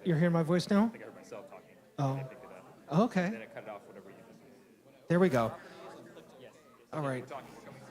You're hearing my voice now? I think I heard myself talking. Oh. I picked it up. Okay. Then it cut it off, whatever you just. There we go. Yes. All right. We're talking. We're coming.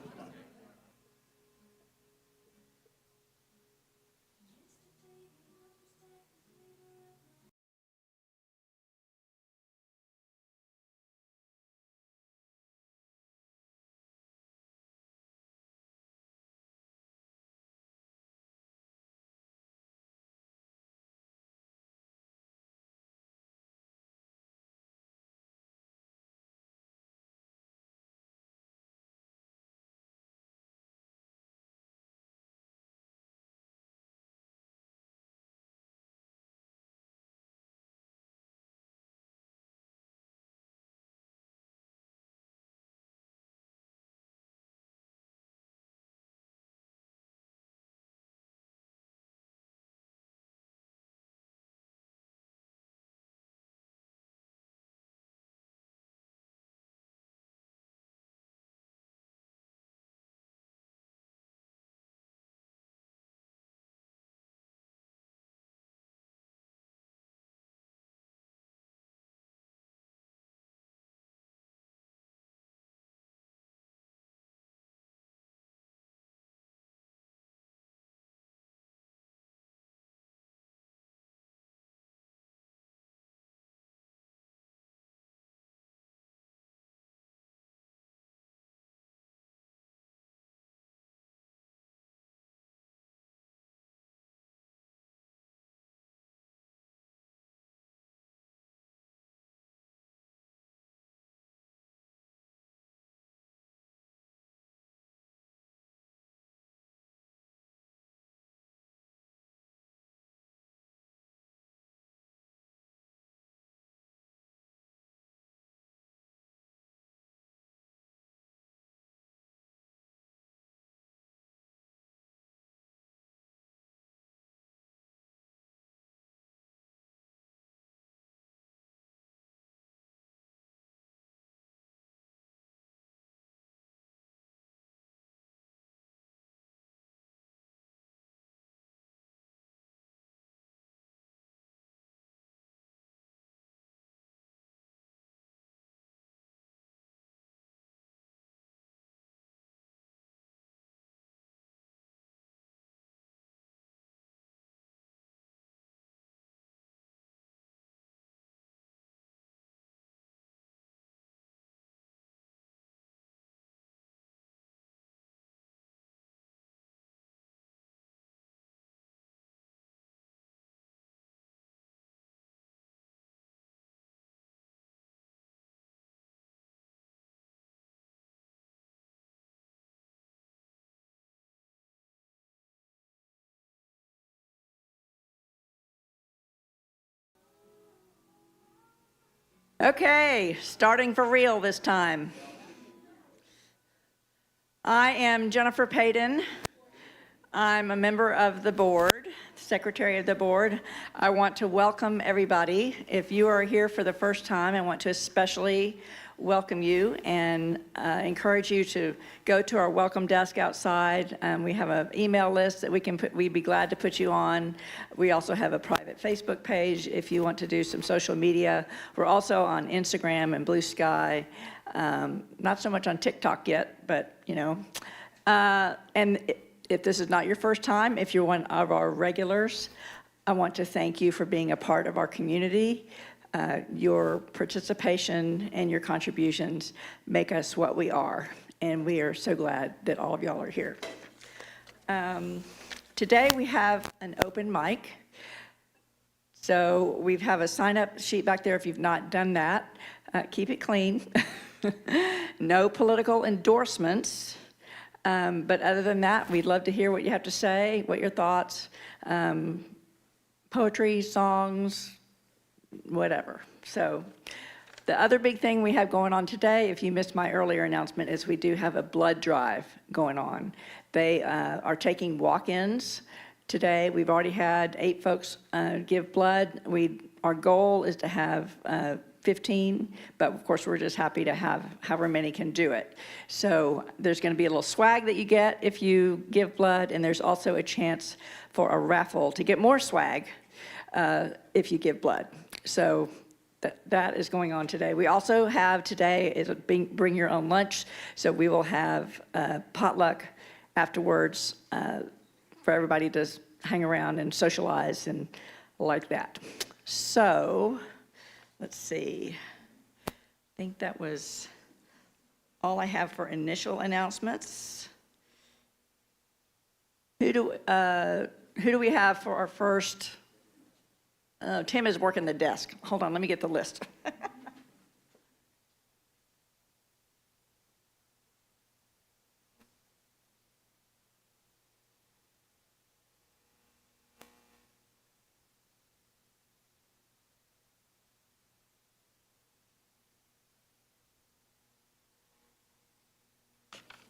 Okay, starting for real this time. I am Jennifer Payton. I'm a member of the board, secretary of the board. I want to welcome everybody. If you are here for the first time, I want to especially welcome you and encourage you to go to our welcome desk outside. We have an email list that we'd be glad to put you on. We also have a private Facebook page if you want to do some social media. We're also on Instagram and Blue Sky. Not so much on TikTok yet, but you know. If this is not your first time, if you're one of our regulars, I want to thank you for being a part of our community. Your participation and your contributions make us what we are, and we are so glad that all of y'all are here. Today we have an open mic. So we have a sign-up sheet back there if you've not done that. Keep it clean. No political endorsements. But other than that, we'd love to hear what you have to say, what your thoughts, poetry, songs, whatever. So the other big thing we have going on today, if you missed my earlier announcement, is we do have a blood drive going on. They are taking walk-ins today. We've already had 8 folks give blood. Our goal is to have 15, but of course we're just happy to have however many can do it. So there's going to be a little swag that you get if you give blood, and there's also a chance for a raffle to get more swag. if you give blood. So that is going on today. We also have today is a bring your own lunch. So we will have potluck afterwards for everybody to hang around and socialize and like that. So let's see. I think that was all I have for initial announcements. Who do we have for our first? Tim is working the desk. Hold on, let me get the list.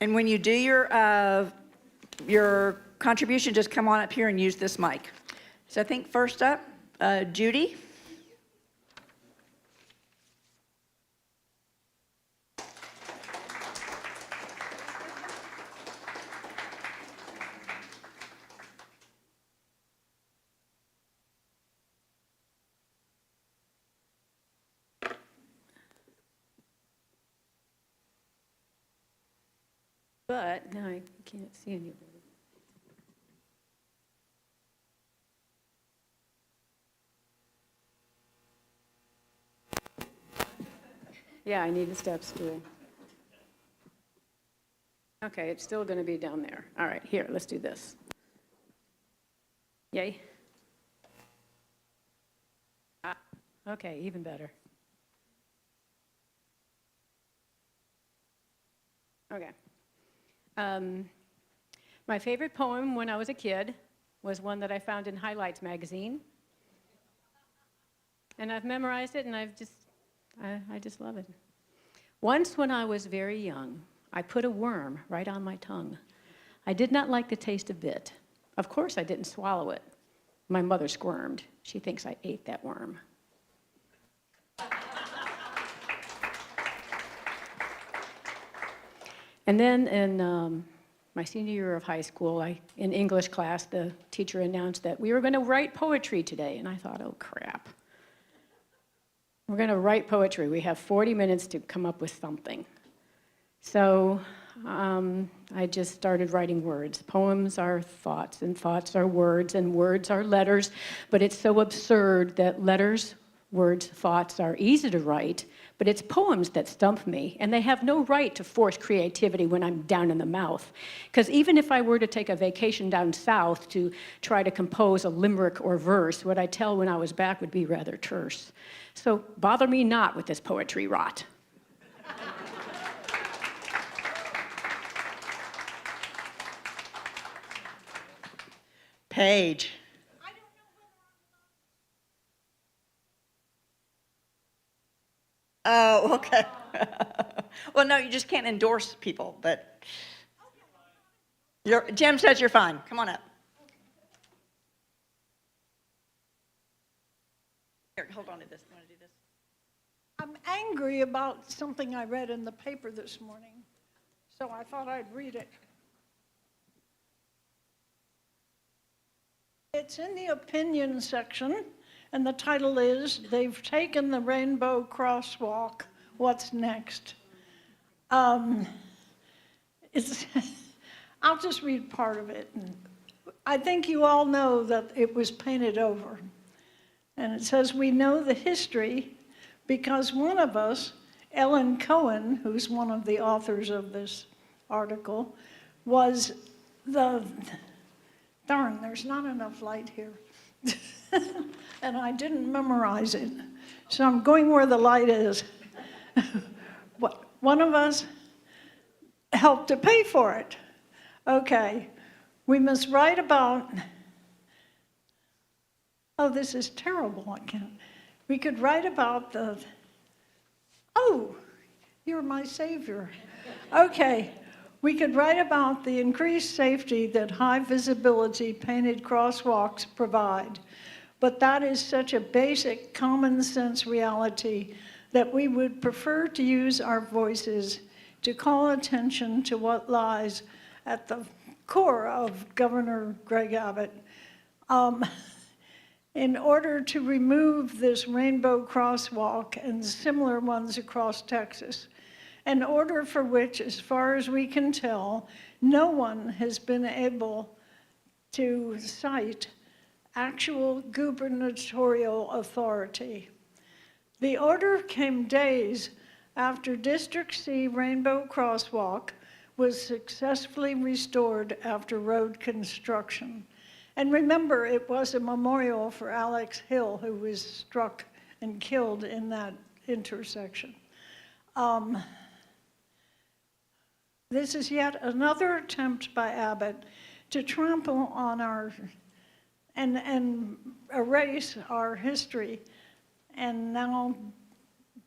And when you do your contribution, just come on up here and use this mic. So I think first up, Judy. But now I can't see anybody. Yeah, I need a step stool. Okay, it's still going to be down there. All right, here, let's do this. Yay. Ah, okay, even better. Okay. My favorite poem when I was a kid was one that I found in Highlights magazine. And I've memorized it, and I just love it. Once when I was very young, I put a worm right on my tongue. I did not like the taste a bit. Of course, I didn't swallow it. My mother squirmed. She thinks I ate that worm. And then in my senior year of high school, in English class, the teacher announced that we were going to write poetry today. And I thought, oh, crap. We're going to write poetry. We have 40 minutes to come up with something. So I just started writing words. Poems are thoughts, and thoughts are words, and words are letters. But it's so absurd that letters, words, thoughts are easy to write, but it's poems that stump me, and they have no right to force creativity when I'm down in the mouth. Because even if I were to take a vacation down south to try to compose a limerick or verse, what I tell when I was back would be rather terse. So bother me not with this poetry rot. Paige. Oh, okay. Well, no, you just can't endorse people, but Jim says you're fine. Come on up. Here, hold on to this. You want to do this? I'm angry about something I read in the paper this morning, so I thought I'd read it. It's in the opinion section, and the title is, "They've Taken the Rainbow Crosswalk, What's Next?" I'll just read part of it. I think you all know that it was painted over. And it says, "We know the history because one of us, Ellen Cohen, who's one of the authors of this article, was darn, there's not enough light here." And I didn't memorize it. So I'm going where the light is. One of us helped to pay for it. Okay, we must write about, oh, this is terrible, I can't. We could write about oh, you're my savior. Okay, we could write about the increased safety that high visibility painted crosswalks provide. But that is such a basic common sense reality that we would prefer to use our voices to call attention to what lies at the core of Governor Greg Abbott. in order to remove this rainbow crosswalk and similar ones across Texas, an order for which, as far as we can tell, no one has been able to cite actual gubernatorial authority. The order came days after District C Rainbow Crosswalk was successfully restored after road construction. And remember, it was a memorial for Alex Hill, who was struck and killed in that intersection. This is yet another attempt by Abbott to trample on our and erase our history, and now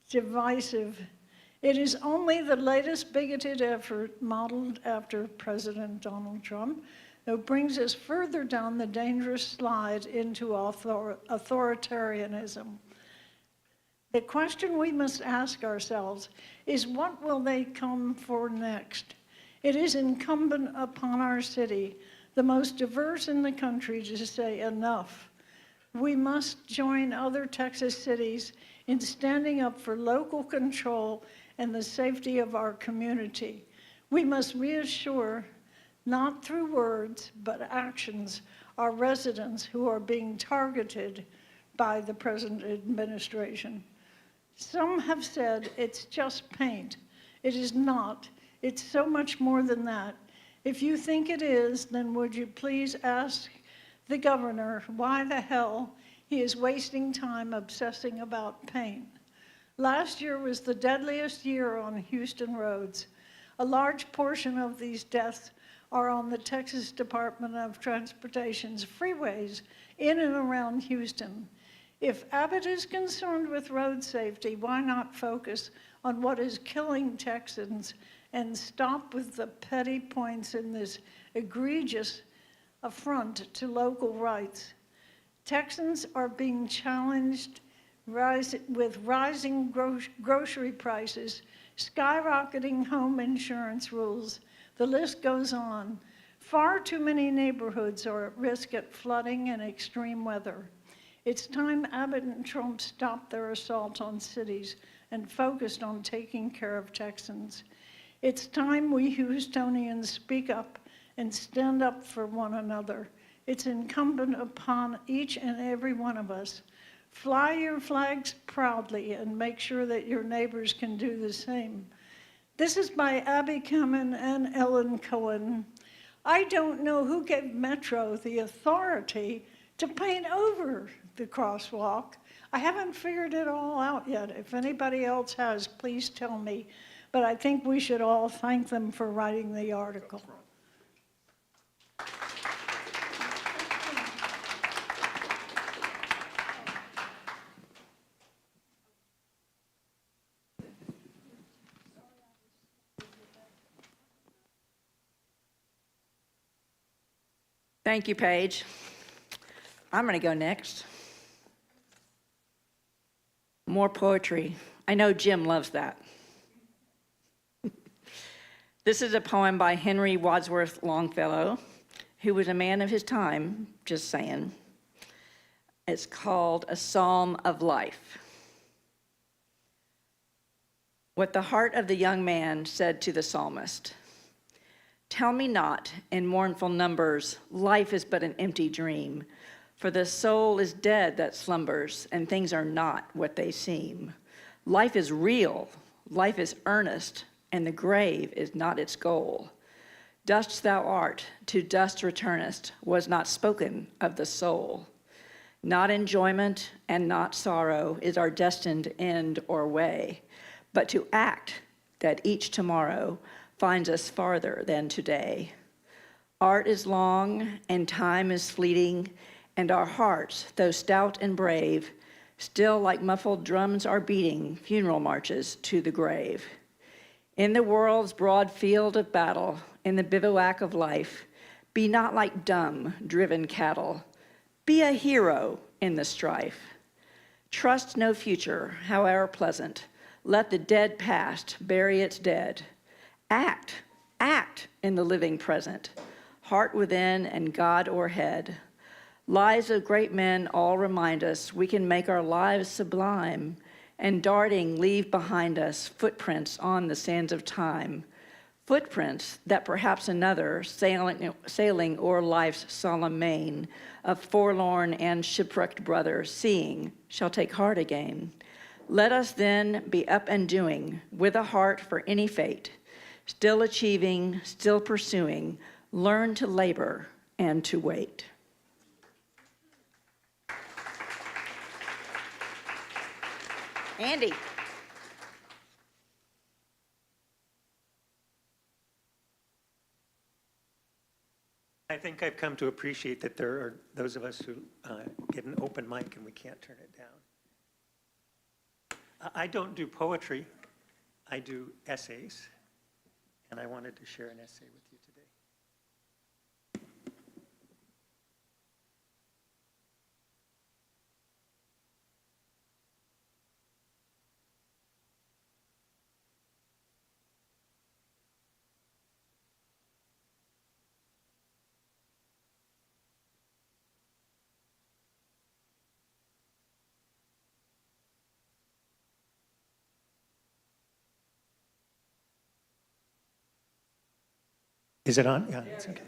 divisive. It is only the latest bigoted effort modeled after President Donald Trump that brings us further down the dangerous slide into authoritarianism. The question we must ask ourselves is, what will they come for next? It is incumbent upon our city, the most diverse in the country, to say enough. We must join other Texas cities in standing up for local control and the safety of our community. We must reassure, not through words, but actions, our residents who are being targeted by the present administration. Some have said it's just paint. It is not. It's so much more than that. If you think it is, then would you please ask the governor why the hell he is wasting time obsessing about paint. Last year was the deadliest year on Houston roads. A large portion of these deaths are on the Texas Department of Transportation's freeways in and around Houston. If Abbott is concerned with road safety, why not focus on what is killing Texans and stop with the petty points in this egregious affront to local rights? Texans are being challenged with rising grocery prices, skyrocketing home insurance rules. The list goes on. Far too many neighborhoods are at risk at flooding and extreme weather. It's time Abbott and Trump stopped their assault on cities and focused on taking care of Texans. It's time we Houstonians speak up and stand up for one another. It's incumbent upon each and every one of us. Fly your flags proudly and make sure that your neighbors can do the same. This is by Abby Kamen and Ellen Cohen. I don't know who gave Metro the authority to paint over the crosswalk. I haven't figured it all out yet. If anybody else has, please tell me. But I think we should all thank them for writing the article. Thank you, Paige. I'm going to go next. More poetry. I know Jim loves that. This is a poem by Henry Wadsworth Longfellow, who was a man of his time, just saying. It's called A Psalm of Life. What the heart of the young man said to the psalmist. Tell me not in mournful numbers, life is but an empty dream, for the soul is dead that slumbers, and things are not what they seem. Life is real, life is earnest, and the grave is not its goal. Dust thou art, to dust returnest, was not spoken of the soul. Not enjoyment and not sorrow is our destined end or way, but to act that each tomorrow finds us farther than today. Art is long and time is fleeting, and our hearts, though stout and brave, still like muffled drums are beating funeral marches to the grave. In the world's broad field of battle, in the bivouac of life, be not like dumb, driven cattle. Be a hero in the strife. Trust no future, however pleasant. Let the dead past bury its dead. Act in the living present, heart within and God o'erhead. Lives of great men all remind us we can make our lives sublime, and darting leave behind us footprints on the sands of time. Footprints that perhaps another, sailing o'er life's solemn main, of forlorn and shipwrecked brothers, seeing, shall take heart again. Let us then be up and doing, with a heart for any fate, still achieving, still pursuing, learn to labor and to wait. Andy. I think I've come to appreciate that there are those of us who get an open mic and we can't turn it down. I don't do poetry, I do essays, and I wanted to share an essay with you today. Is it on? Yeah, it's okay.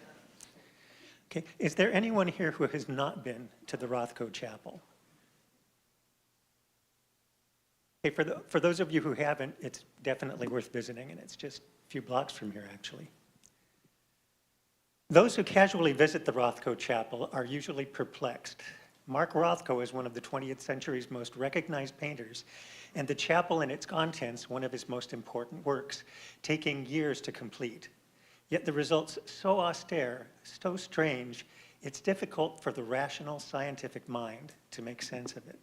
Okay, is there anyone here who has not been to the Rothko Chapel? Okay, for those of you who haven't, it's definitely worth visiting, and it's just a few blocks from here, actually. Those who casually visit the Rothko Chapel are usually perplexed. Mark Rothko is one of the 20th century's most recognized painters, and the chapel and its contents one of his most important works, taking years to complete. Yet the results so austere, so strange, it's difficult for the rational scientific mind to make sense of it.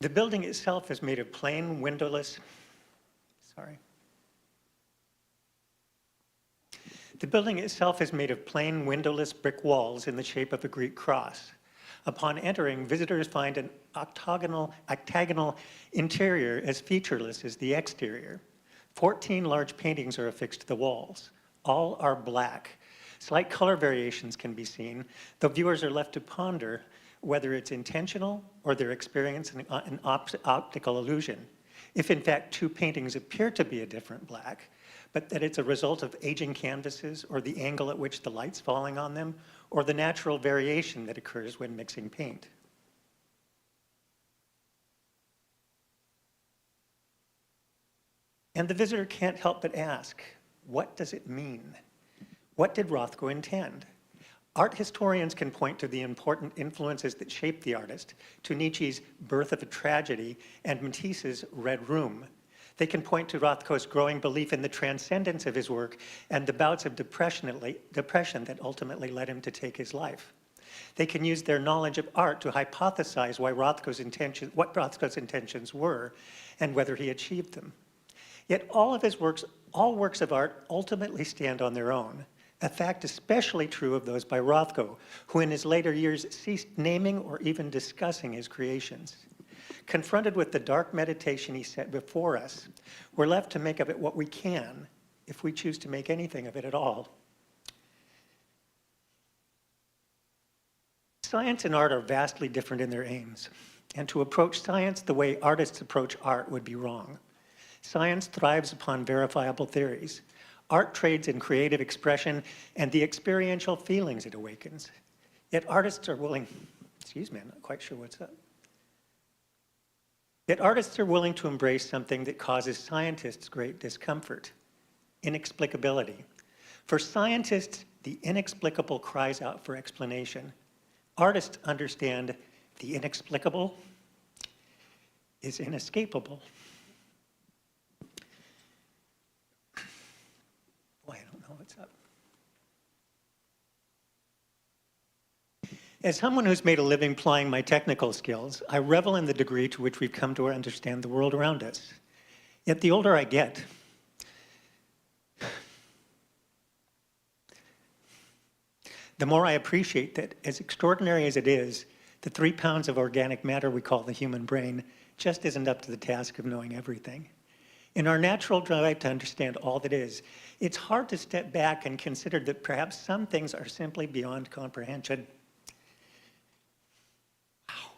The building itself is made of plain, windowless, The building itself is made of plain, windowless brick walls in the shape of a Greek cross. Upon entering, visitors find an octagonal interior as featureless as the exterior. 14 large paintings are affixed to the walls. All are black. Slight color variations can be seen, though viewers are left to ponder whether it's intentional or they're experiencing an optical illusion. If in fact two paintings appear to be a different black, but that it's a result of aging canvases or the angle at which the light's falling on them, or the natural variation that occurs when mixing paint. And the visitor can't help but ask, what does it mean? What did Rothko intend? Art historians can point to the important influences that shaped the artist, to Nietzsche's Birth of a Tragedy and Matisse's Red Room. They can point to Rothko's growing belief in the transcendence of his work and the bouts of depression that ultimately led him to take his life. They can use their knowledge of art to hypothesize what Rothko's intentions were and whether he achieved them. Yet all works of art ultimately stand on their own, a fact especially true of those by Rothko, who in his later years ceased naming or even discussing his creations. Confronted with the dark meditation he set before us, we're left to make of it what we can, if we choose to make anything of it at all. Science and art are vastly different in their aims, and to approach science the way artists approach art would be wrong. Science thrives upon verifiable theories. Art trades in creative expression and the experiential feelings it awakens. Yet artists are willing, I'm not quite sure what's up. Yet artists are willing to embrace something that causes scientists great discomfort: inexplicability. For scientists, the inexplicable cries out for explanation. Artists understand the inexplicable is inescapable. Boy, I don't know what's up. As someone who's made a living plying my technical skills, I revel in the degree to which we've come to understand the world around us. Yet the older I get, the more I appreciate that, as extraordinary as it is, The 3 pounds of organic matter we call the human brain just isn't up to the task of knowing everything. In our natural drive to understand all that is, it's hard to step back and consider that perhaps some things are simply beyond comprehension. Wow.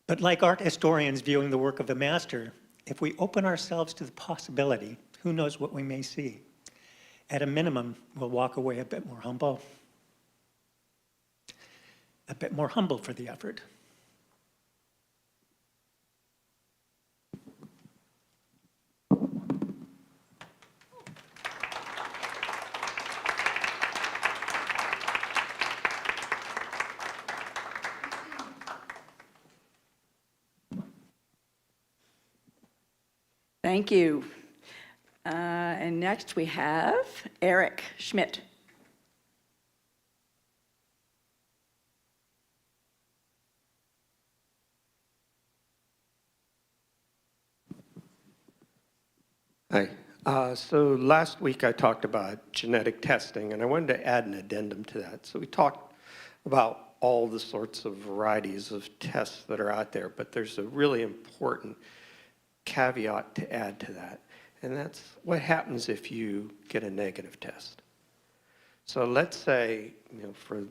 But like art historians viewing the work of the master, if we open ourselves to the possibility, who knows what we may see? At a minimum, we'll walk away a bit more humble for the effort. Thank you. And next we have Eric Schmidt. Hi. So last week I talked about genetic testing, and I wanted to add an addendum to that. So we talked about all the sorts of varieties of tests that are out there, but there's a really important caveat to add to that, and that's what happens if you get a negative test. So let's say, for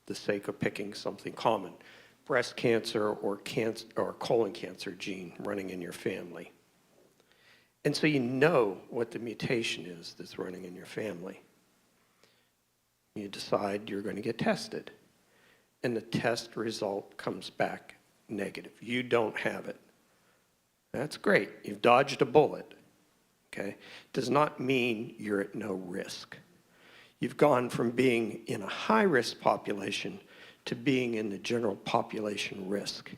the sake of picking something common, breast cancer or colon cancer gene running in your family. And so you know what the mutation is that's running in your family. You decide you're going to get tested. And the test result comes back negative. You don't have it. That's great. You've dodged a bullet. Okay? Does not mean you're at no risk. You've gone from being in a high-risk population to being in the general population risk.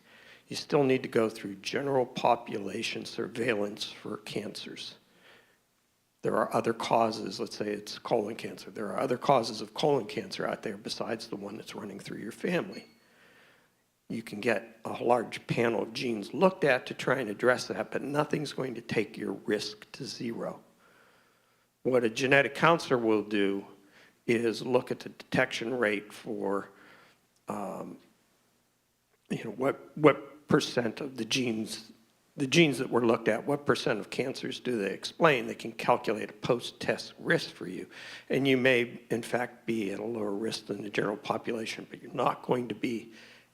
You still need to go through general population surveillance for cancers. There are other causes, let's say it's colon cancer. There are other causes of colon cancer out there besides the one that's running through your family. You can get a large panel of genes looked at to try and address that, but nothing's going to take your risk to zero. What a genetic counselor will do is look at the detection rate for what percent of the genes that were looked at, what percent of cancers do they explain? They can calculate a post-test risk for you. And you may, in fact, be at a lower risk than the general population, but you're not going to be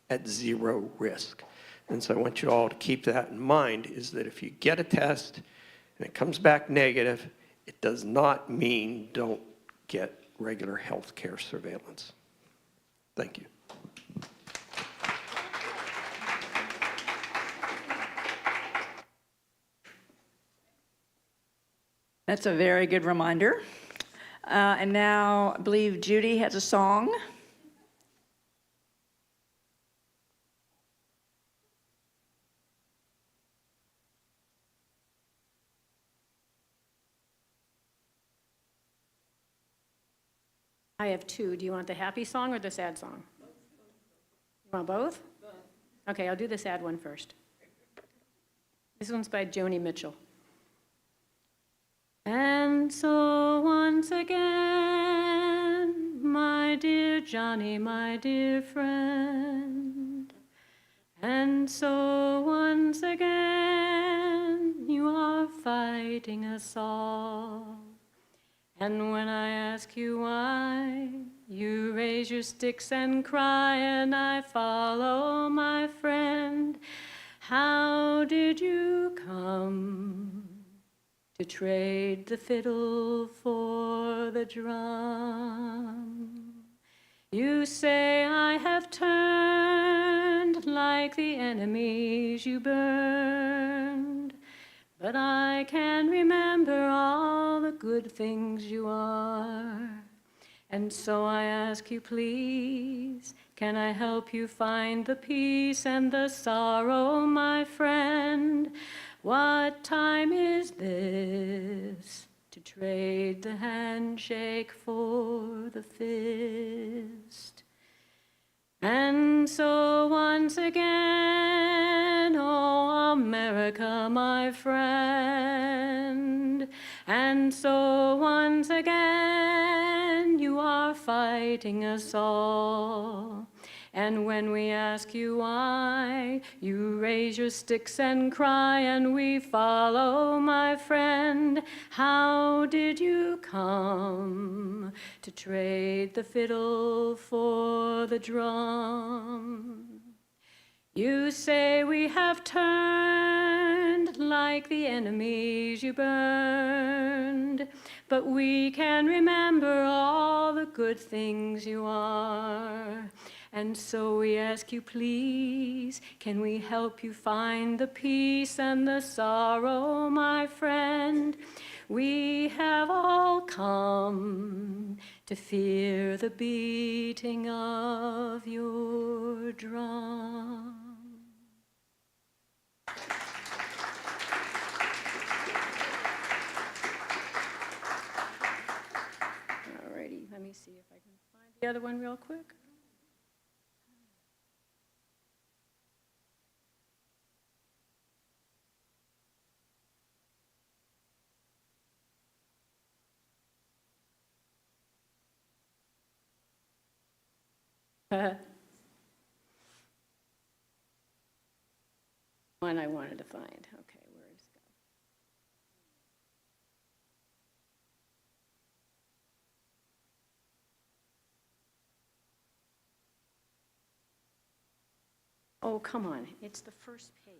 at zero risk. And so I want you all to keep that in mind, is that if you get a test and it comes back negative, it does not mean don't get regular health care surveillance. Thank you. That's a very good reminder. And now I believe Judy has a song. I have two. Do you want the happy song or the sad song? You want both? Okay, I'll do the sad one first. This one's by Joni Mitchell. And so once again, my dear Johnny, my dear friend, and so once again, you are fighting us all. And when I ask you why, you raise your sticks and cry, and I follow, my friend. How did you come to trade the fiddle for the drum? You say I have turned like the enemies you burned, but I can remember all the good things you are. And so I ask you, please, can I help you find the peace and the sorrow, my friend? What time is this to trade the handshake for the fist? And so once again, oh America, my friend, and so once again, you are fighting us all. And when we ask you why, you raise your sticks and cry, and we follow, my friend. How did you come to trade the fiddle for the drum? You say we have turned like the enemies you burned, but we can remember all the good things you are. And so we ask you, please, can we help you find the peace and the sorrow, my friend? We have all come to fear the beating of your drum. Alrighty, let me see if I can find the other one real quick. One I wanted to find. Okay, where is it? Oh, come on, it's the first page.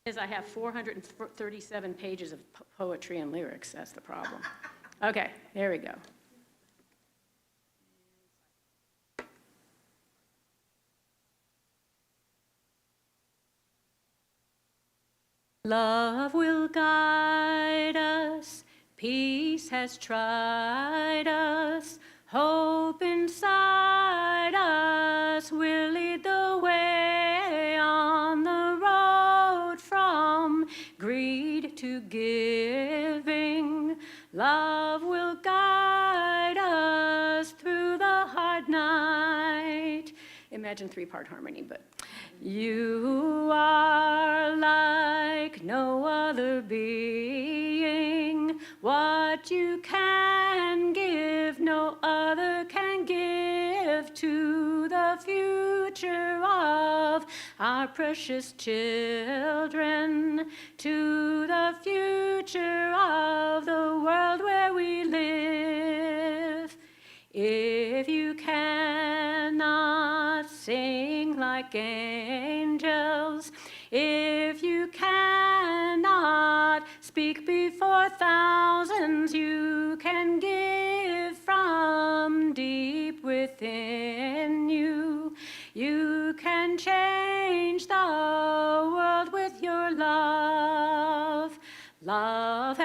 Because I have 437 pages of poetry and lyrics, that's the problem. Okay, there we go. Love will guide us, peace has tried us, hope inside us will lead the way on the road from greed to giving. Love will guide us through the hard night. Imagine three-part harmony, but you are like no other being. What you can give, no other can give to the future of our precious children, to the future of the world where we live. If you cannot sing like angels, if you cannot speak before thousands, you can give from deep within you. You can change the world with your love. Love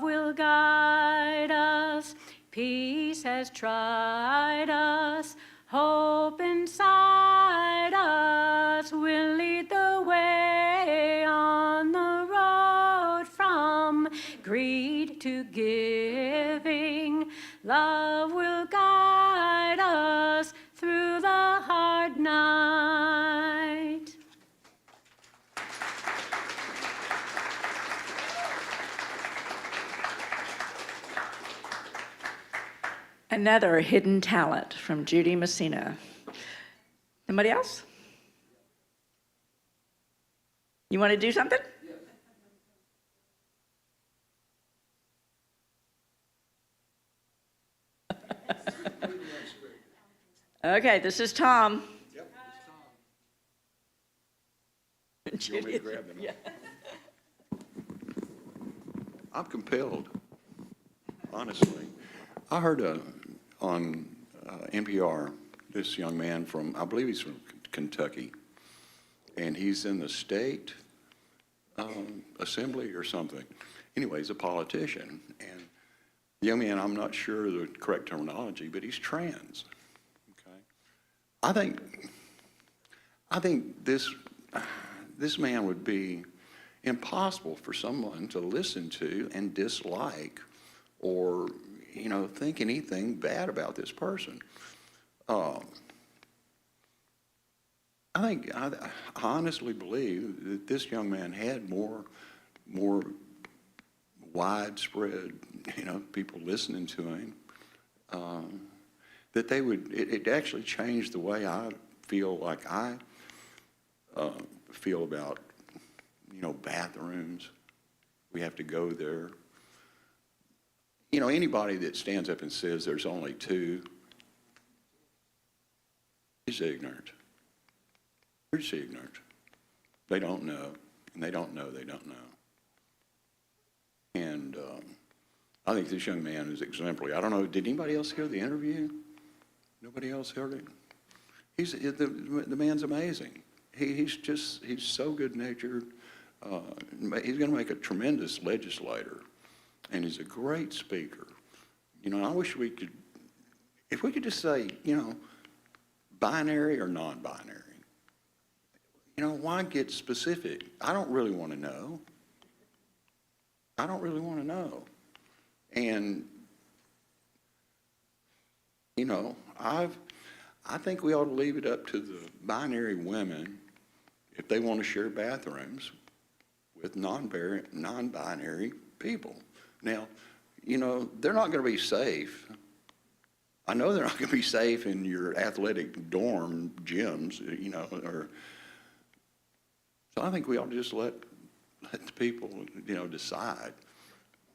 will guide us. Peace has tried us. Hope inside us will lead the way on the road from greed to giving. Love will guide us through the hard night. Another hidden talent from Judy Messina. Somebody else? You want to do something? Okay, this is Tom. Yep, it's Tom. You want me to grab them? Yeah. I'm compelled, honestly. I heard on NPR this young man from, I believe he's from Kentucky, and he's in the state assembly or something. Anyway, he's a politician, and the young man, I'm not sure the correct terminology, but he's trans. Okay, I think this man would be impossible for someone to listen to and dislike, or think anything bad about this person. I honestly believe that this young man had more widespread, people listening to him. that they would, it actually changed the way I feel like I feel about, bathrooms. We have to go there. Anybody that stands up and says there's only two is ignorant. They're just ignorant. They don't know, and they don't know they don't know. And I think this young man is exemplary. I don't know, did anybody else hear the interview? Nobody else heard it? The man's amazing. He's so good-natured. He's going to make a tremendous legislator, and he's a great speaker. I wish we could, if we could just say, binary or non-binary. Why get specific? I don't really want to know. I don't really want to know. And, I think we ought to leave it up to the binary women if they want to share bathrooms with non-binary people. Now, they're not going to be safe. I know they're not going to be safe in your athletic dorm gyms, so I think we ought to just let the people, decide.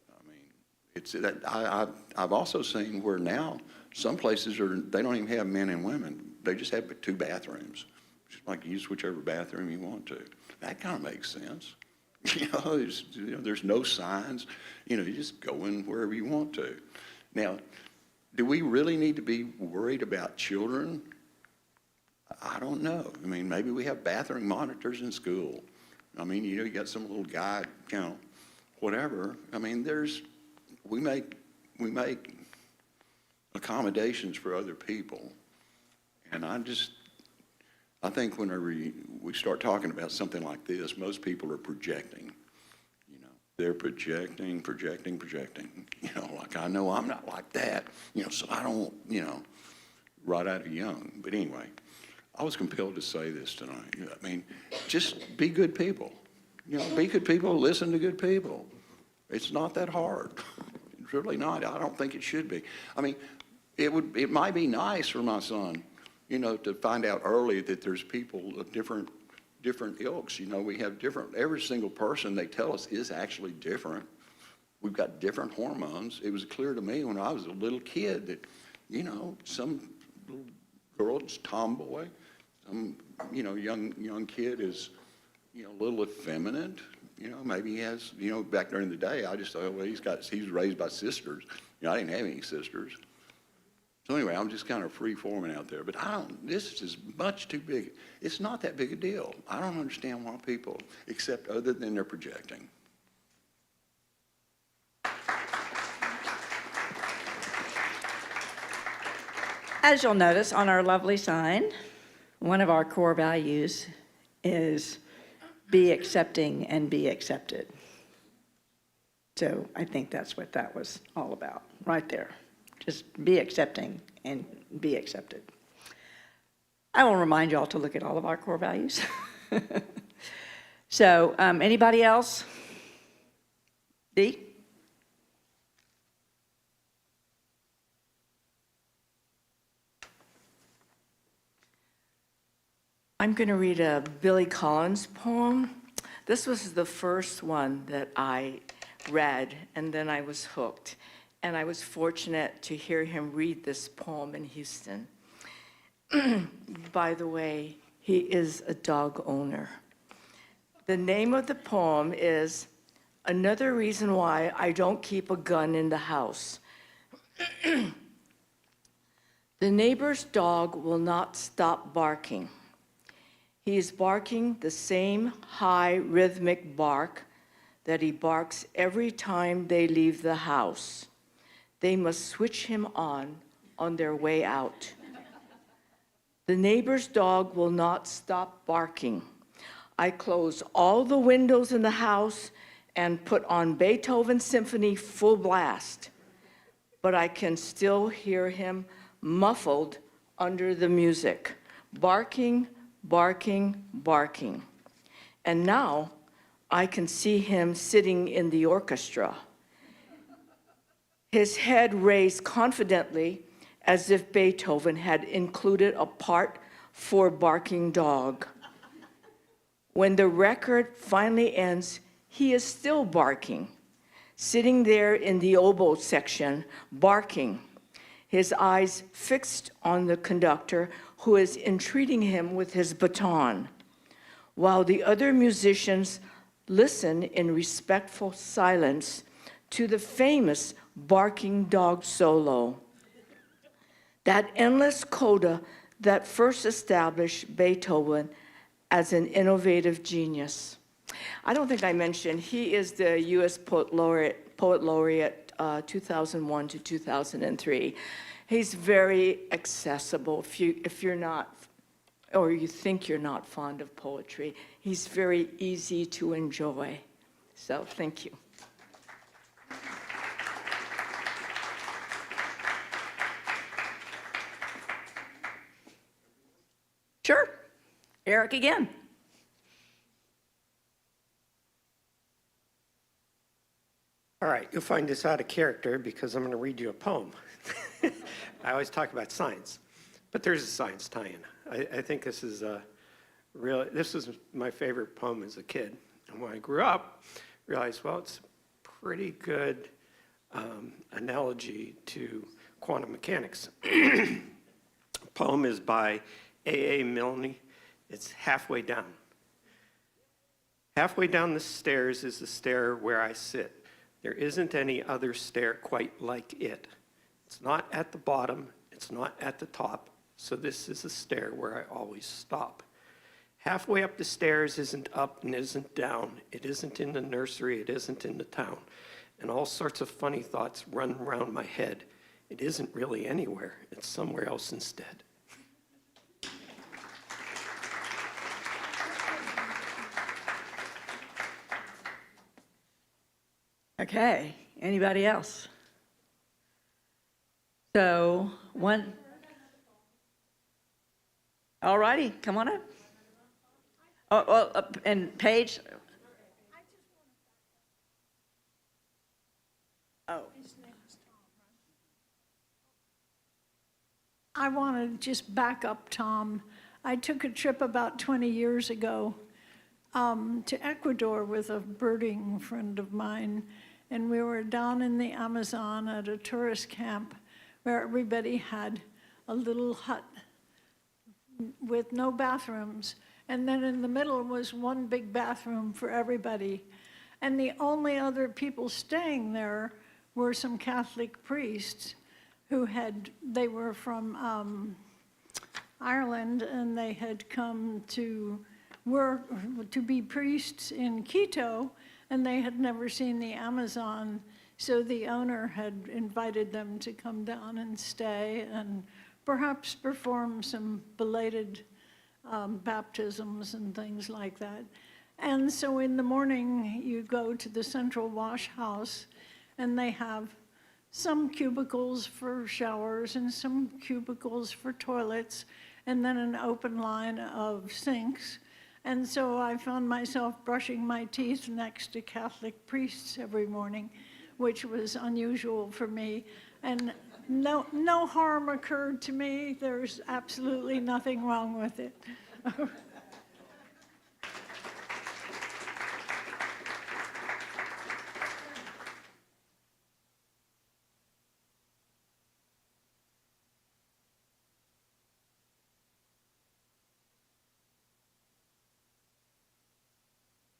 I mean, it's that I've also seen where now some places they don't even have men and women. They just have 2 bathrooms. Just like use whichever bathroom you want to. That kind of makes sense. There's no signs. You just go in wherever you want to. Now, do we really need to be worried about children? I don't know. I mean, maybe we have bathroom monitors in school. I mean, you got some little guy, whatever. I mean, we make accommodations for other people. And I think whenever we start talking about something like this, most people are projecting. They're projecting. Like, I know I'm not like that, so I don't, right out of young. But anyway, I was compelled to say this tonight. I mean, just be good people. Be good people, listen to good people. It's not that hard. It's really not. I don't think it should be. I mean, it might be nice for my son, to find out early that there's people of different ilks. We have every single person they tell us is actually different. We've got different hormones. It was clear to me when I was a little kid that, some little girl is tomboy, some, young kid is, a little effeminate. Maybe he has, back during the day, I just thought, well, he was raised by sisters. I didn't have any sisters. So anyway, I'm just kind of free-forming out there. But this is much too big. It's not that big a deal. I don't understand why people, except other than they're projecting. As you'll notice on our lovely sign, one of our core values is be accepting and be accepted. So I think that's what that was all about, right there. Just be accepting and be accepted. I will remind you all to look at all of our core values. So anybody else? D? I'm going to read a Billy Collins poem. This was the first one that I read, and then I was hooked. And I was fortunate to hear him read this poem in Houston. By the way, he is a dog owner. The name of the poem is Another Reason Why I Don't Keep a Gun in the House. The neighbor's dog will not stop barking. He is barking the same high rhythmic bark that he barks every time they leave the house. They must switch him on their way out. The neighbor's dog will not stop barking. I close all the windows in the house and put on Beethoven's symphony full blast, but I can still hear him muffled under the music, barking, barking, barking. And now I can see him sitting in the orchestra, his head raised confidently as if Beethoven had included a part for barking dog. When the record finally ends, he is still barking, sitting there in the oboe section, barking, his eyes fixed on the conductor who is entreating him with his baton, while the other musicians listen in respectful silence to the famous barking dog solo, that endless coda that first established Beethoven as an innovative genius. I don't think I mentioned, he is the U.S. Poet Laureate 2001 to 2003. He's very accessible if you're not, or you think you're not fond of poetry. He's very easy to enjoy. So thank you. Sure. Eric again. All right, you'll find this out of character because I'm going to read you a poem. I always talk about science, but there's a science tie-in. I think this is this was my favorite poem as a kid. And when I grew up, I realized, well, it's a pretty good analogy to quantum mechanics. The poem is by A.A. Milne. It's halfway down. Halfway down the stairs is the stair where I sit. There isn't any other stair quite like it. It's not at the bottom, it's not at the top, so this is the stair where I always stop. Halfway up the stairs isn't up and isn't down. It isn't in the nursery, it isn't in the town. And all sorts of funny thoughts run around my head. It isn't really anywhere, it's somewhere else instead. Okay, anybody else? So, one. All righty, come on up. Oh, and Paige. Oh. I want to just back up, Tom. I took a trip about 20 years ago to Ecuador with a birding friend of mine, and we were down in the Amazon at a tourist camp where everybody had a little hut with no bathrooms, and then in the middle was one big bathroom for everybody. And the only other people staying there were some Catholic priests they were from Ireland, and they had come to work to be priests in Quito, and they had never seen the Amazon, so the owner had invited them to come down and stay and perhaps perform some belated baptisms and things like that. And so in the morning, you go to the central wash house, and they have some cubicles for showers and some cubicles for toilets, and then an open line of sinks. And so I found myself brushing my teeth next to Catholic priests every morning, which was unusual for me. And no harm occurred to me. There's absolutely nothing wrong with it.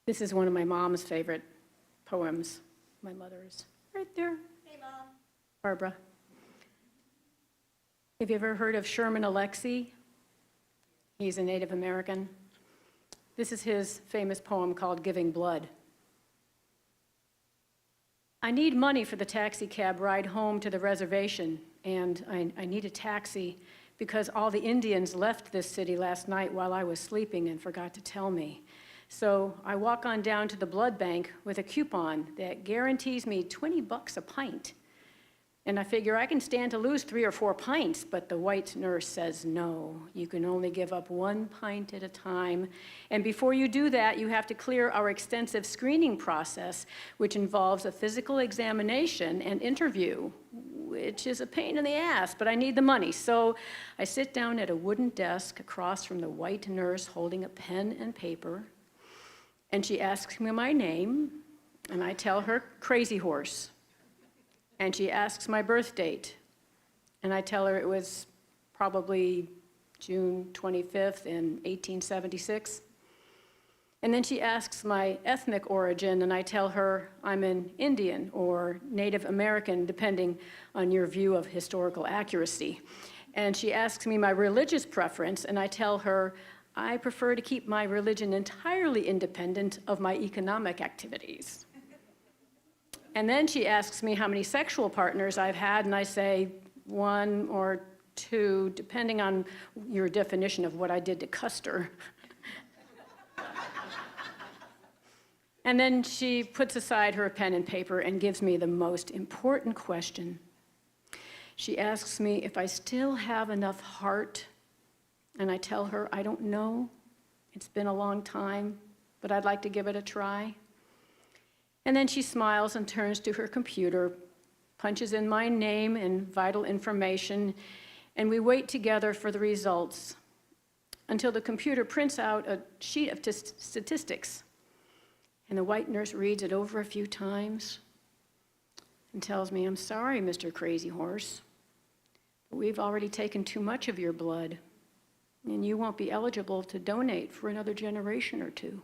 This is one of my mom's favorite poems. My mother's right there. Hey, Mom. Barbara. Have you ever heard of Sherman Alexie? He's a Native American. This is his famous poem called Giving Blood. I need money for the taxi cab ride home to the reservation, and I need a taxi because all the Indians left this city last night while I was sleeping and forgot to tell me. So I walk on down to the blood bank with a coupon that guarantees me $20 a pint. And I figure I can stand to lose 3 or 4 pints, but the white nurse says, no, you can only give up 1 pint at a time. And before you do that, you have to clear our extensive screening process, which involves a physical examination and interview which is a pain in the ass, but I need the money. So I sit down at a wooden desk across from the white nurse holding a pen and paper, and she asks me my name, and I tell her Crazy Horse. And she asks my birth date, and I tell her it was probably June 25th in 1876. And then she asks my ethnic origin, and I tell her I'm an Indian or Native American, depending on your view of historical accuracy. And she asks me my religious preference, and I tell her I prefer to keep my religion entirely independent of my economic activities. And then she asks me how many sexual partners I've had, and I say 1 or 2, depending on your definition of what I did to Custer. And then she puts aside her pen and paper and gives me the most important question. She asks me if I still have enough heart, and I tell her I don't know. It's been a long time, but I'd like to give it a try. And then she smiles and turns to her computer, punches in my name and vital information, and we wait together for the results until the computer prints out a sheet of statistics. And the white nurse reads it over a few times and tells me, I'm sorry, Mr. Crazy Horse, but we've already taken too much of your blood, and you won't be eligible to donate for another generation or 2.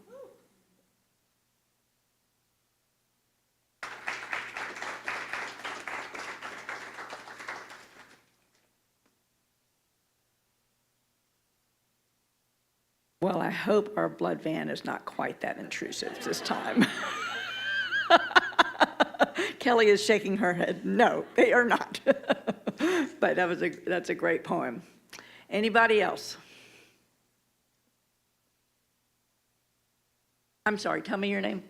Well, I hope our blood van is not quite that intrusive this time. Kelly is shaking her head. No, they are not. But that's a great poem. Anybody else? I'm sorry, tell me your name.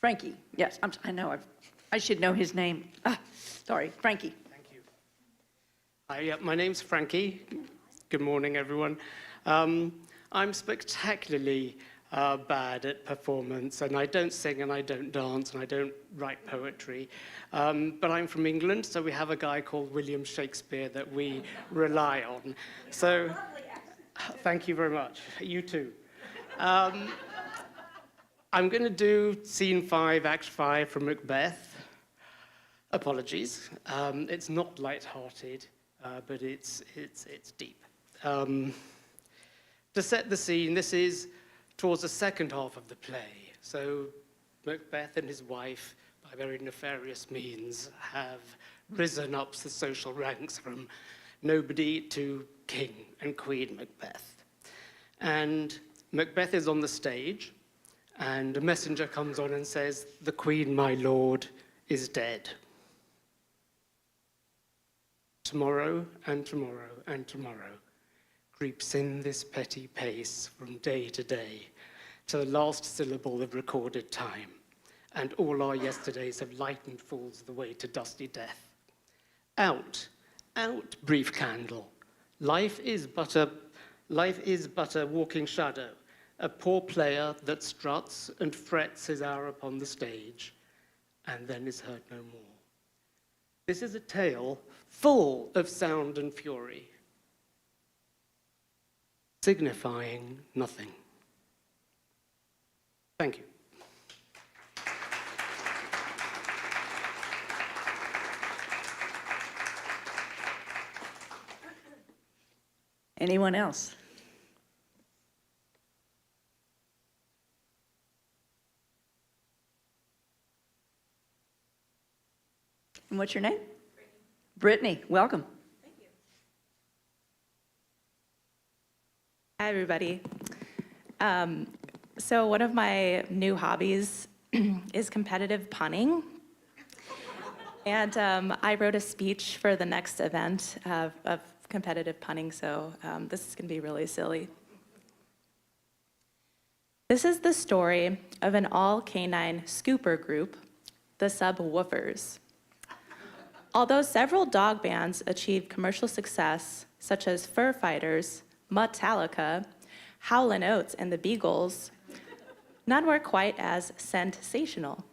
Frankie. Yes, I know. I should know his name. Sorry, Frankie. Thank you. Hi, my name's Frankie. Good morning, everyone. I'm spectacularly bad at performance, and I don't sing, and I don't dance, and I don't write poetry. But I'm from England, so we have a guy called William Shakespeare that we rely on. So, thank you very much. You too. I'm going to do Scene 5, Act 5 from Macbeth. Apologies. It's not light-hearted, but it's deep. To set the scene, this is towards the second half of the play. So Macbeth and his wife, by very nefarious means, have risen up the social ranks from nobody to King and Queen Macbeth. And Macbeth is on the stage, and a messenger comes on and says, "The Queen, my lord, is dead." Tomorrow and tomorrow and tomorrow creeps in this petty pace from day to day, to the last syllable of recorded time, and all our yesterdays have lightened falls the way to dusty death. Out, out, brief candle. Life is but a walking shadow, a poor player that struts and frets his hour upon the stage, and then is heard no more. This is a tale full of sound and fury, signifying nothing. Thank you. Anyone else? And what's your name? Brittany, welcome. Hi, everybody. So one of my new hobbies is competitive punning. And I wrote a speech for the next event of competitive punning, so this is going to be really silly. This is the story of an all-canine scooper group, the Subwoofers. Although several dog bands achieved commercial success, such as Fur Fighters, Metallica, Howlin' Oates, and the Beagles, none were quite as sensational.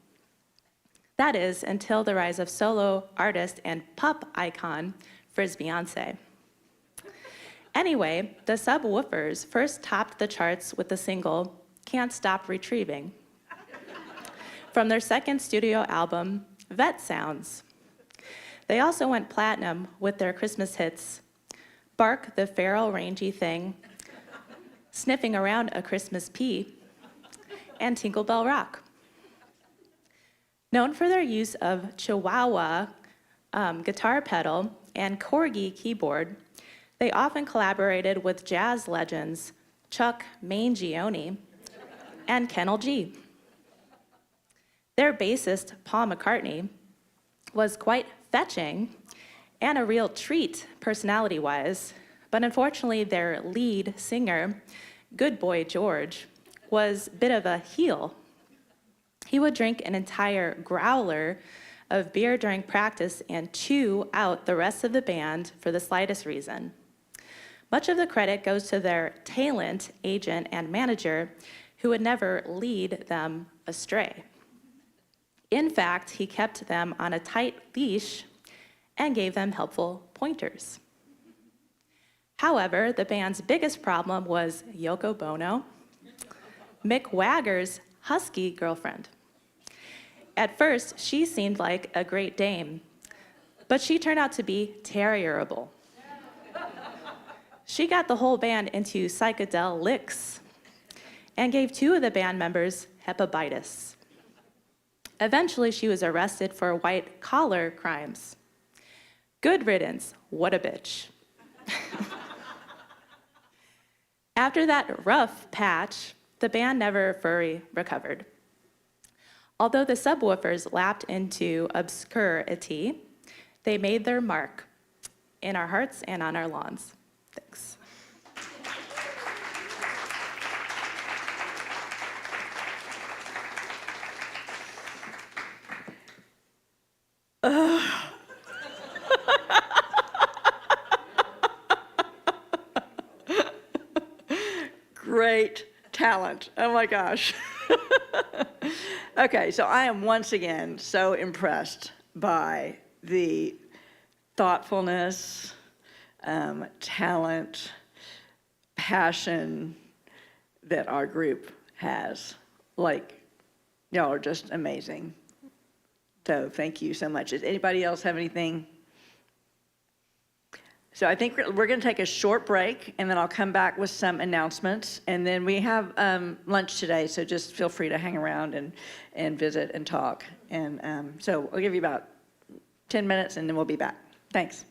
That is, until the rise of solo artist and pop icon, Frizz Beyonce. Anyway, the Subwoofers first topped the charts with the single, Can't Stop Retrieving, from their second studio album, Vet Sounds. They also went platinum with their Christmas hits, Bark the Feral Rangy Thing, Sniffing Around a Christmas Pea, and Tinkle Bell Rock. Known for their use of Chihuahua guitar pedal and Corgi keyboard, they often collaborated with jazz legends Chuck Mangione and Kenny G. Their bassist, Paul McCartney, was quite fetching and a real treat personality-wise, but unfortunately their lead singer, Good Boy George, was a bit of a heel. He would drink an entire growler of beer during practice and chew out the rest of the band for the slightest reason. Much of the credit goes to their talent, agent, and manager, who would never lead them astray. In fact, he kept them on a tight leash and gave them helpful pointers. However, the band's biggest problem was Yoko Bono, Mick Wagger's husky girlfriend. At first, she seemed like a great dame, but she turned out to be terrierable. She got the whole band into psychedelics and gave 2 of the band members hepatitis. Eventually, she was arrested for white-collar crimes. Good riddance, what a bitch. After that rough patch, the band never fully recovered. Although the Subwoofers lapsed into obscurity, they made their mark in our hearts and on our lawns. Thanks. Great talent. Oh my gosh. Okay, so I am once again so impressed by the thoughtfulness, talent, passion that our group has. Like, y'all are just amazing. So thank you so much. Does anybody else have anything? So I think we're going to take a short break, and then I'll come back with some announcements. And then we have lunch today, so just feel free to hang around and visit and talk. And so I'll give you about 10 minutes, and then we'll be back. Thanks.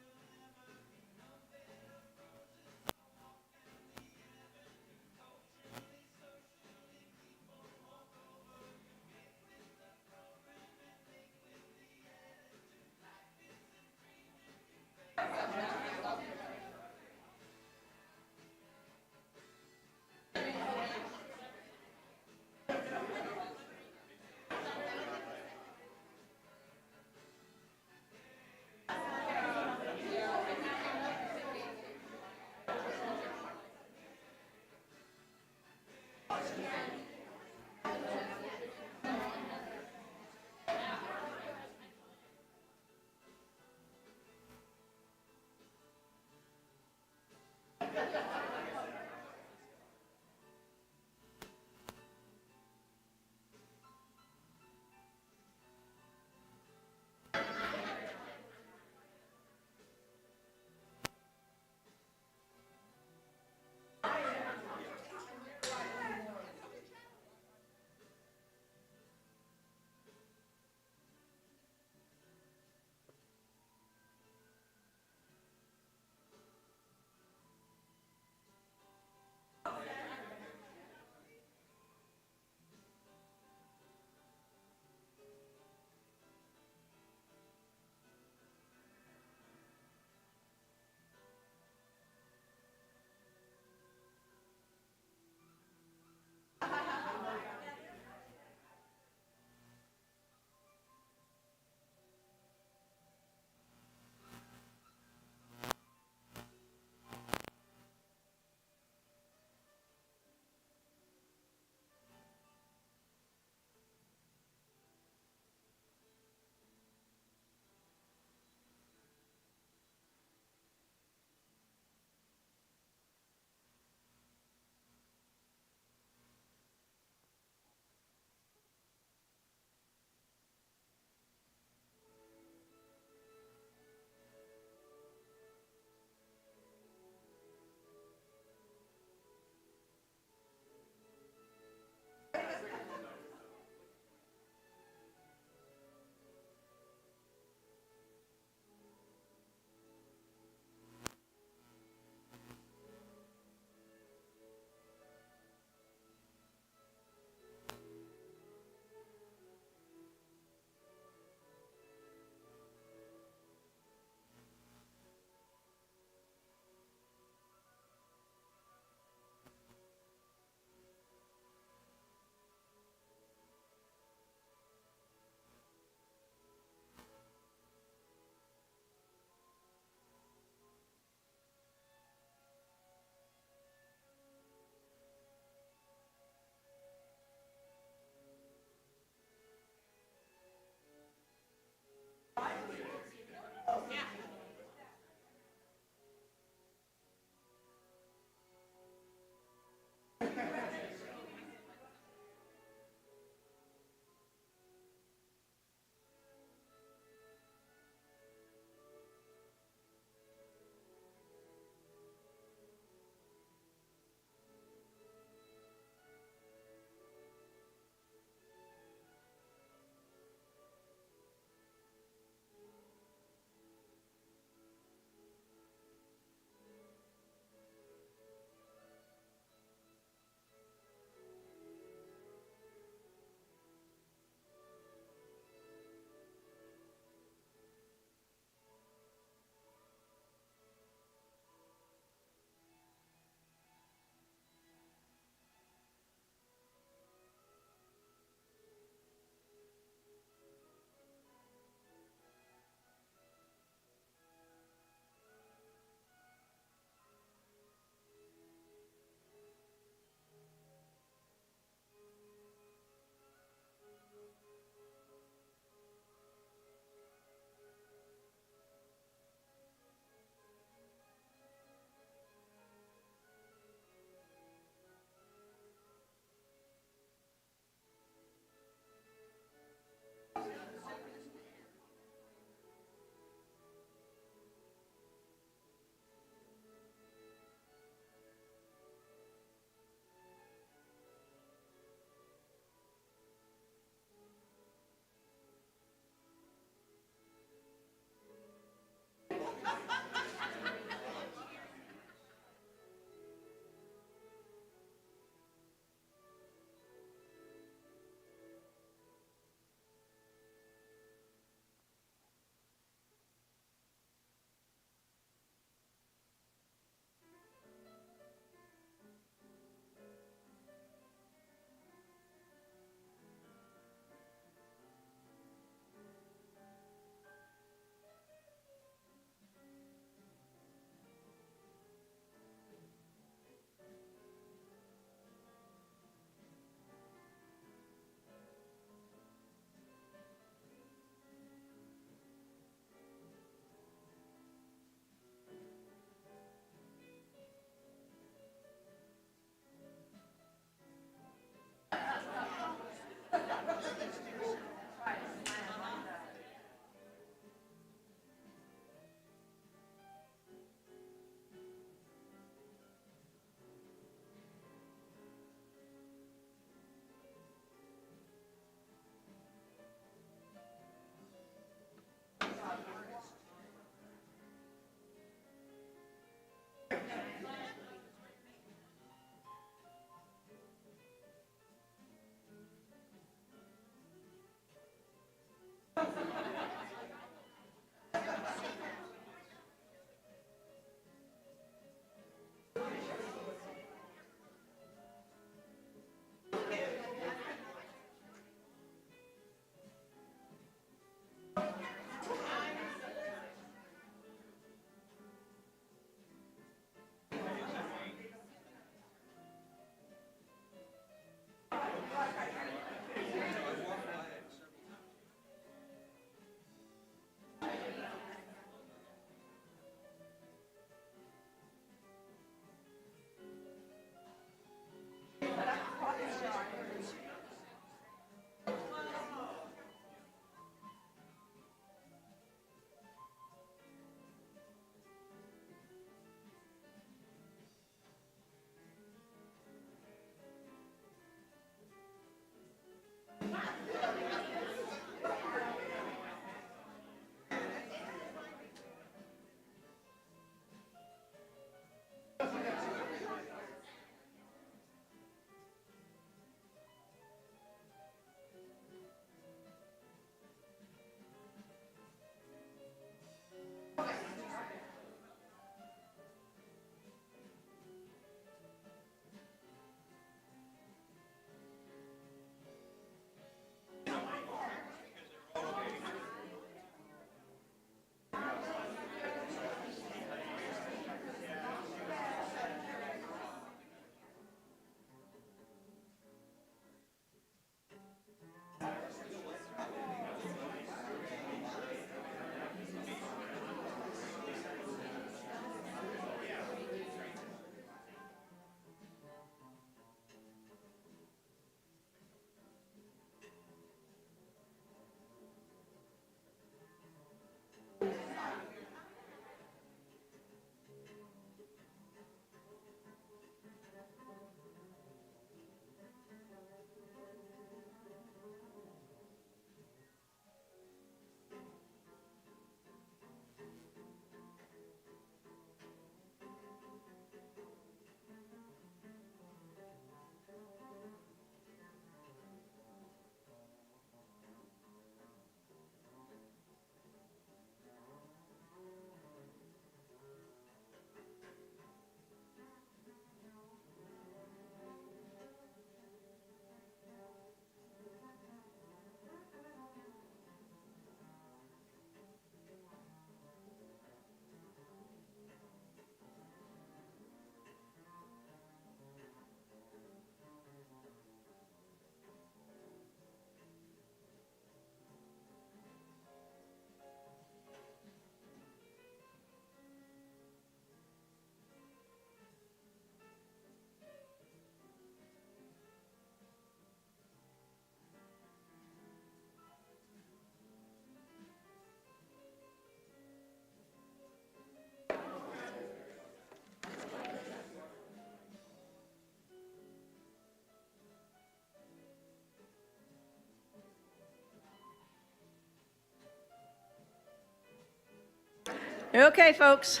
Okay, folks,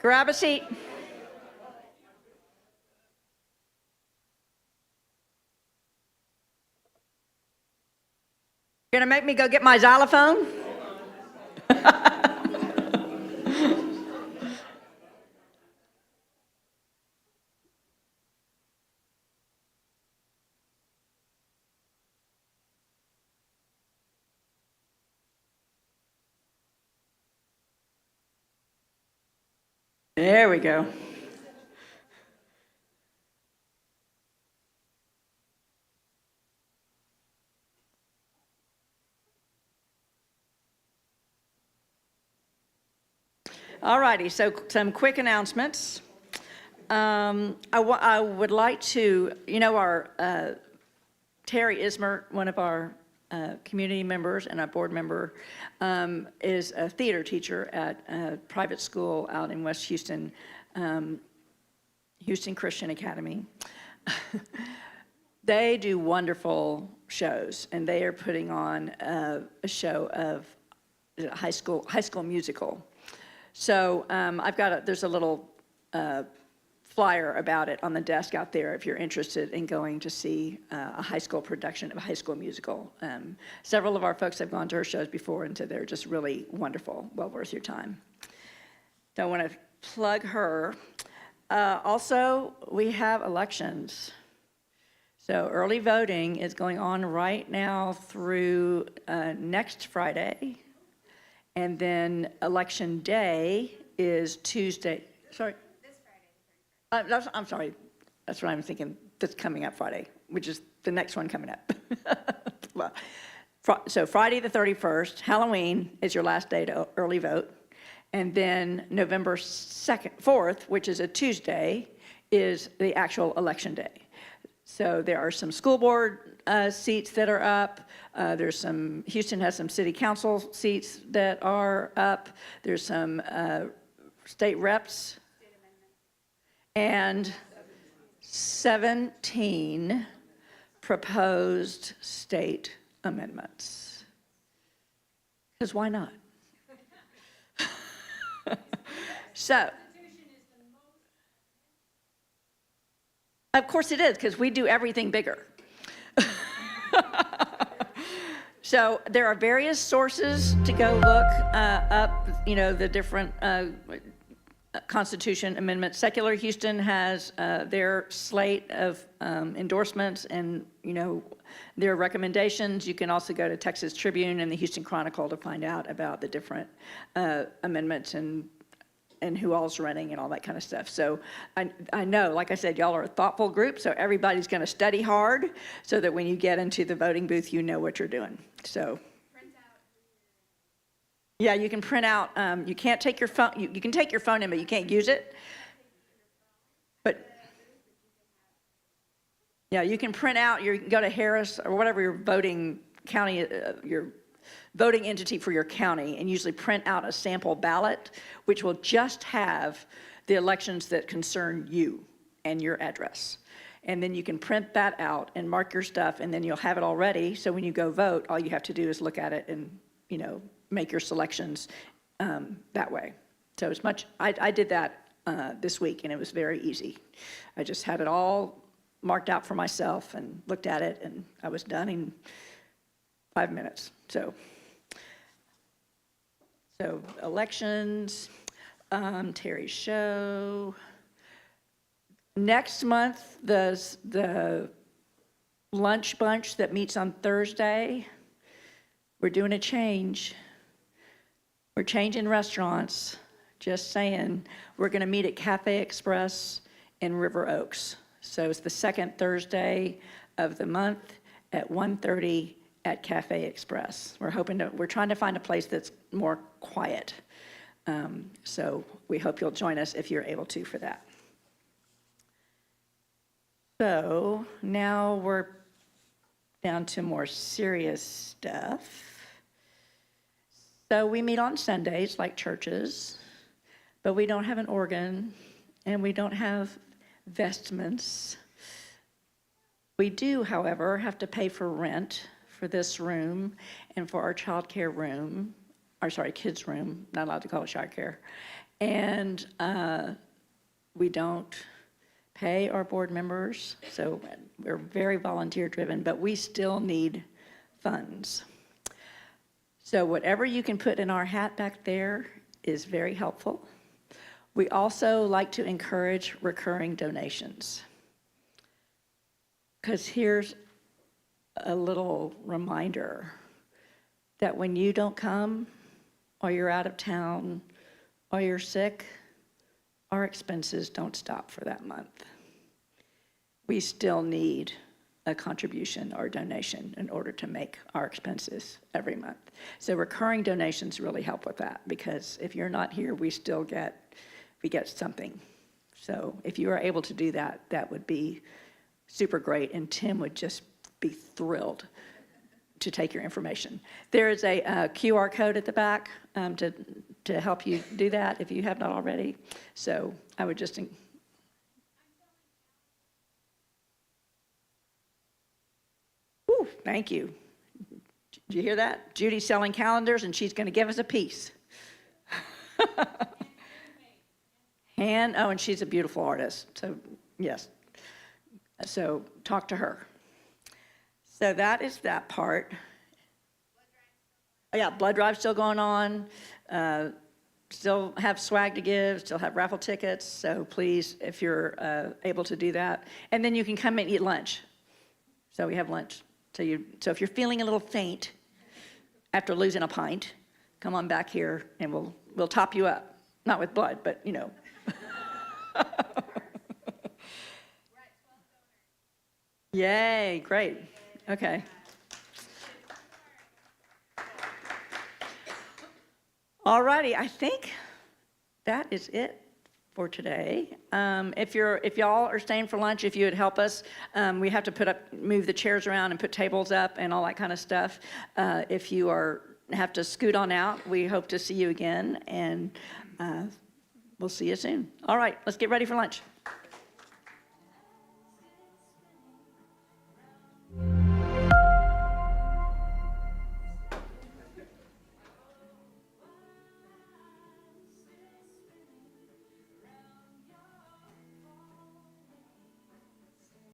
grab a seat. You're gonna make me go get my xylophone? There we go. All righty, so some quick announcements. I would like to, our Terry Ismer, one of our community members and a board member, is a theater teacher at a private school out in West Houston, Houston Christian Academy. They do wonderful shows, and they are putting on a show of high school musical. So there's a little flyer about it on the desk out there if you're interested in going to see a high school production of a high school musical. Several of our folks have gone to her shows before, and so they're just really wonderful, well worth your time. Don't want to plug her. Also, we have elections. So early voting is going on right now through next Friday. And then election day is Tuesday. Sorry. This Friday. I'm sorry. That's what I'm thinking. That's coming up Friday, which is the next one coming up. Well, so Friday the 31st, Halloween is your last day to early vote. And then November 4th, which is a Tuesday, is the actual election day. So there are some school board seats that are up. Houston has some city council seats that are up. There's some state reps. And 17 proposed state amendments. Because why not? So, of course it is, because we do everything bigger. So there are various sources to go look up, the different Constitution amendments. Secular Houston has their slate of endorsements and, their recommendations. You can also go to Texas Tribune and the Houston Chronicle to find out about the different amendments and who all's running and all that kind of stuff. So I know, like I said, y'all are a thoughtful group, so everybody's gonna study hard so that when you get into the voting booth, you know what you're doing, so. Yeah, you can print out, you can't take your phone, you can take your phone in, but you can't use it. But, yeah, you can print out, you can go to Harris or whatever your voting county, your voting entity for your county, and usually print out a sample ballot, which will just have the elections that concern you and your address. And then you can print that out and mark your stuff, and then you'll have it all ready. So when you go vote, all you have to do is look at it and, make your selections that way. So it's I did that this week, and it was very easy. I just had it all marked out for myself and looked at it, and I was done in 5 minutes. So elections, Terry's show. Next month, the lunch bunch that meets on Thursday, we're doing a change. We're changing restaurants, just saying. We're gonna meet at Cafe Express in River Oaks. So it's the second Thursday of the month at 1:30 at Cafe Express. We're trying to find a place that's more quiet. So we hope you'll join us if you're able to for that. So now we're down to more serious stuff. So we meet on Sundays like churches, but we don't have an organ and we don't have vestments. We do, however, have to pay for rent for this room and for our childcare room kids' room, not allowed to call it childcare. And we don't pay our board members, so we're very volunteer-driven, but we still need funds. So whatever you can put in our hat back there is very helpful. We also like to encourage recurring donations. Because here's a little reminder that when you don't come, or you're out of town, or you're sick, our expenses don't stop for that month. We still need a contribution or donation in order to make our expenses every month. So recurring donations really help with that, because if you're not here, we get something. So if you are able to do that, that would be super great, and Tim would just be thrilled to take your information. There is a QR code at the back to help you do that if you have not already. So I would just... Ooh, thank you. Did you hear that? Judy's selling calendars, and she's going to give us a piece. And she's a beautiful artist, so yes. So talk to her. So that is that part. Oh, yeah, blood drive's still going on. Still have swag to give, still have raffle tickets. So please, if you're able to do that. And then you can come and eat lunch. So we have lunch. So if you're feeling a little faint after losing a pint, come on back here and we'll top you up. Not with blood, but you know. Yay, great. Okay. All righty, I think that is it for today. If y'all are staying for lunch, if you would help us, we have to move the chairs around and put tables up and all that kind of stuff. If you have to scoot on out, we hope to see you again, and we'll see you soon. All right, let's get ready for lunch.